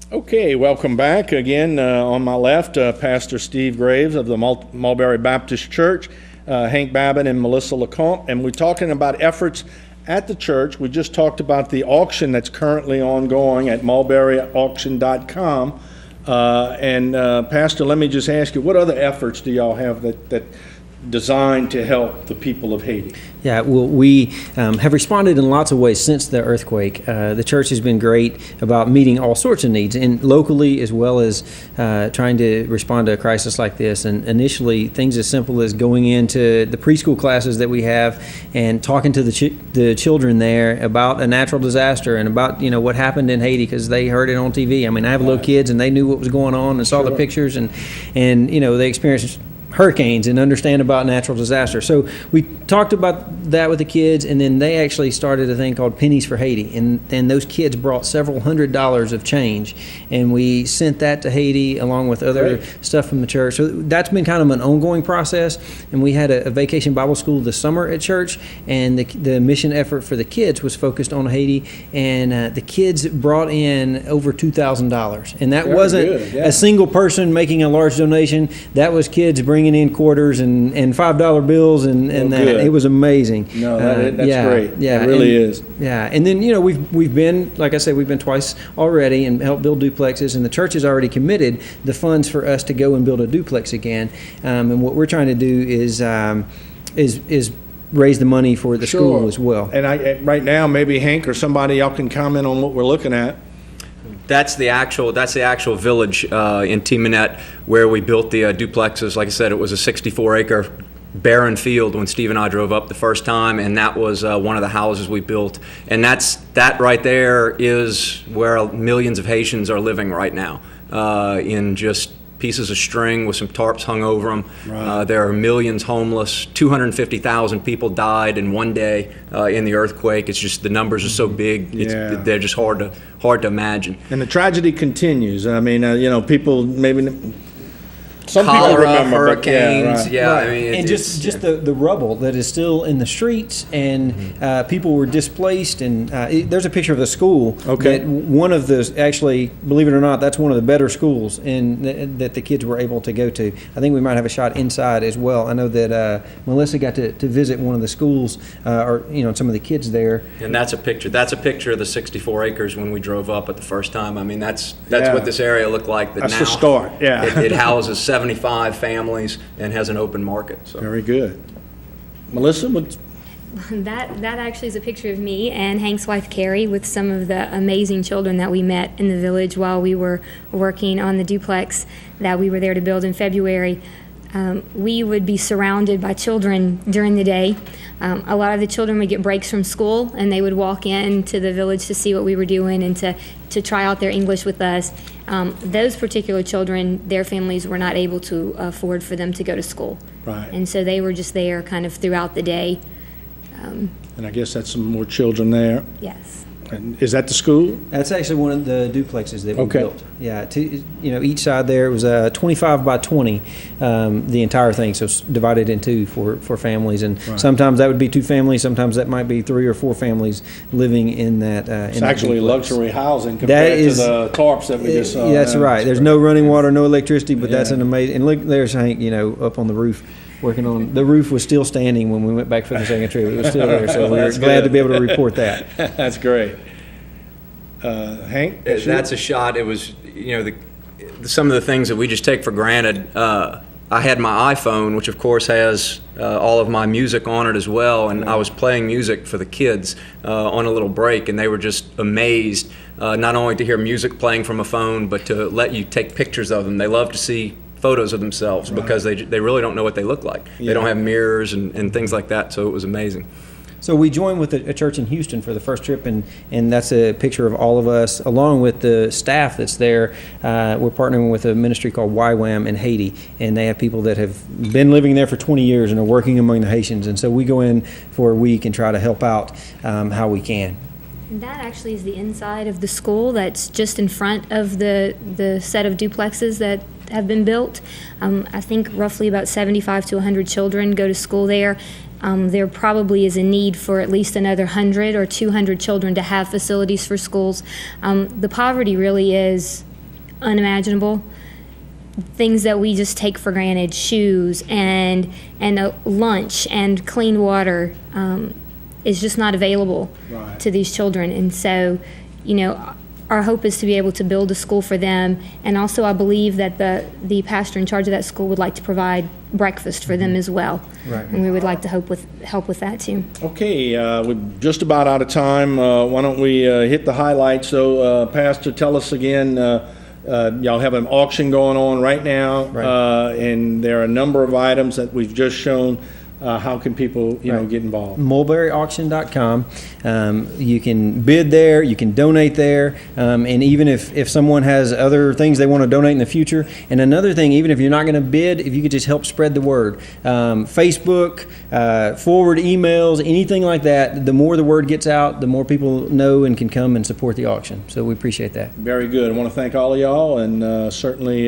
Okay, welcome back. Again, on my left, Pastor Steve Graves of the Mulberry Baptist Church, Hank Babin and Melissa LeCompte, and we're talking about efforts at the church. We just talked about the auction that's currently ongoing at mulberryauction.com. Pastor, let me just ask you, what other efforts do y'all have that designed to help the people of Haiti? Yeah, well, we have responded in lots of ways since the earthquake. The church has been great about meeting all sorts of needs, and locally as well as trying to respond to a crisis like this. And initially, things as simple as going into the preschool classes that we have and talking to the children there about a natural disaster and about what happened in Haiti, because they heard it on TV. I mean, I have little kids and they knew what was going on and saw the pictures, and they experienced hurricanes and understand about natural disaster. So we talked about that with the kids, and then they actually started a thing called Pennies for Haiti, and those kids brought several $100s of change, and we sent that to Haiti along with other stuff from the church. So that's been kind of an ongoing process, and we had a vacation Bible school this summer at church, and the mission effort for the kids was focused on Haiti, and the kids brought in over $2,000, and that wasn't a single person making a large donation. That was kids bringing in quarters and $5 bills and that. It was amazing. No, that's great. Yeah, it really is. Yeah, and then we've been, like I said, we've been twice already and helped build duplexes, and the church has already committed the funds for us to go and build a duplex again. And what we're trying to do is raise the money for the school as well. And right now, maybe Hank or somebody y'all can comment on what we're looking at. That's the actual village in Timonette where we built the duplexes. Like I said, it was a 64-acre barren field when Steve and I drove up the first time, and that was one of the houses we built. And that right there is where millions of Haitians are living right now, in just pieces of string with some tarps hung over them. Right. There are millions homeless. 250,000 people died in one day in the earthquake. It's just the numbers are so big. They're just hard to imagine. And the tragedy continues. I mean, people maybe. Some Cholera, people remember, hurricanes, right. I mean, and just the rubble that is still in the streets, and people were displaced. And there's a picture of the school. Okay. That one of the, actually, believe it or not, that's one of the better schools that the kids were able to go to. I think we might have a shot inside as well. I know that Melissa got to visit one of the schools, or some of the kids there. And that's a picture. That's a picture of the 64 acres when we drove up at the first time. I mean, that's what this area looked like. But that's now the start. Yeah. It houses 75 families and has an open market. So. Very good. Melissa, that actually is a picture of me and Hank's wife Carrie with some of the amazing children that we met in the village while we were working on the duplex that we were there to build in February. We would be surrounded by children during the day. A lot of the children would get breaks from school, and they would walk into the village to see what we were doing and to try out their English with us. Those particular children, their families were not able to afford for them to go to school. Right. And so they were just there kind of throughout the day. and I guess that's some more children there. Yes. And is that the school? That's actually one of the duplexes that we Okay. built. Yeah, each side there was 25 by 20, the entire thing, so it's divided in two for families, and Right. sometimes that would be two families, sometimes that might be 3 or 4 families living in that. It's actually duplex. luxury housing compared to the tarps that we just saw. That's now. right. There's no running water, no electricity, but that's Yeah. an amazing. And look, there's Hank, up on the roof. Working on the roof was still standing when we went back for the second trip. It was still there, so we were That's glad good. to be able to report that. That's great. Hank? That's a shot. It was, some of the things that we just take for granted. I had my iPhone, which of course has all of my music on it as well, and I was playing music for the kids on a little break, and they were just amazed, not only to hear music playing from a phone, but to let you take pictures of them. They love to see photos of themselves because they really don't know what they look like. Yeah. They don't have mirrors and things like that, so it was amazing. So we joined with a church in Houston for the first trip, and that's a picture of all of us, along with the staff that's there. We're partnering with a ministry called YWAM in Haiti, and they have people that have been living there for 20 years and are working among the Haitians. And so we go in for a week and try to help out how we can. And that actually is the inside of the school that's just in front of the set of duplexes that have been built. I think roughly about 75 to 100 children go to school there. There probably is a need for at least another 100 or 200 children to have facilities for schools. The poverty really is unimaginable. Things that we just take for granted, shoes and a lunch and clean water, is just not available Right. to these children. And so, our hope is to be able to build a school for them. And also, I believe that the pastor in charge of that school would like to provide breakfast for them as well. Right. And we would like to help with that too. Okay, we're just about out of time. Why don't we hit the highlights? So, Pastor, tell us again, y'all have an auction going on right now, and there are a number of items that we've just shown. How can people, get involved? mulberryauction.com. You can bid there, you can donate there, and even if someone has other things they want to donate in the future. And another thing, even if you're not going to bid, if you could just help spread the word. Facebook, forward emails, anything like that, the more the word gets out, the more people know and can come and support the auction. So we appreciate that. Very good. I want to thank all of y'all, and certainly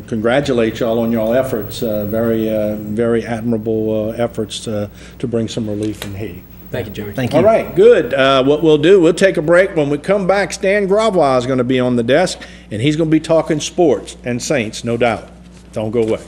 congratulate y'all on y'all efforts. Very admirable efforts to bring some relief in Haiti. Thank you, Jimmy. Thank you. All right, good. What we'll do, we'll take a break. When we come back, Stan Gravois is going to be on the desk, and he's going to be talking sports and Saints, no doubt. Don't go away.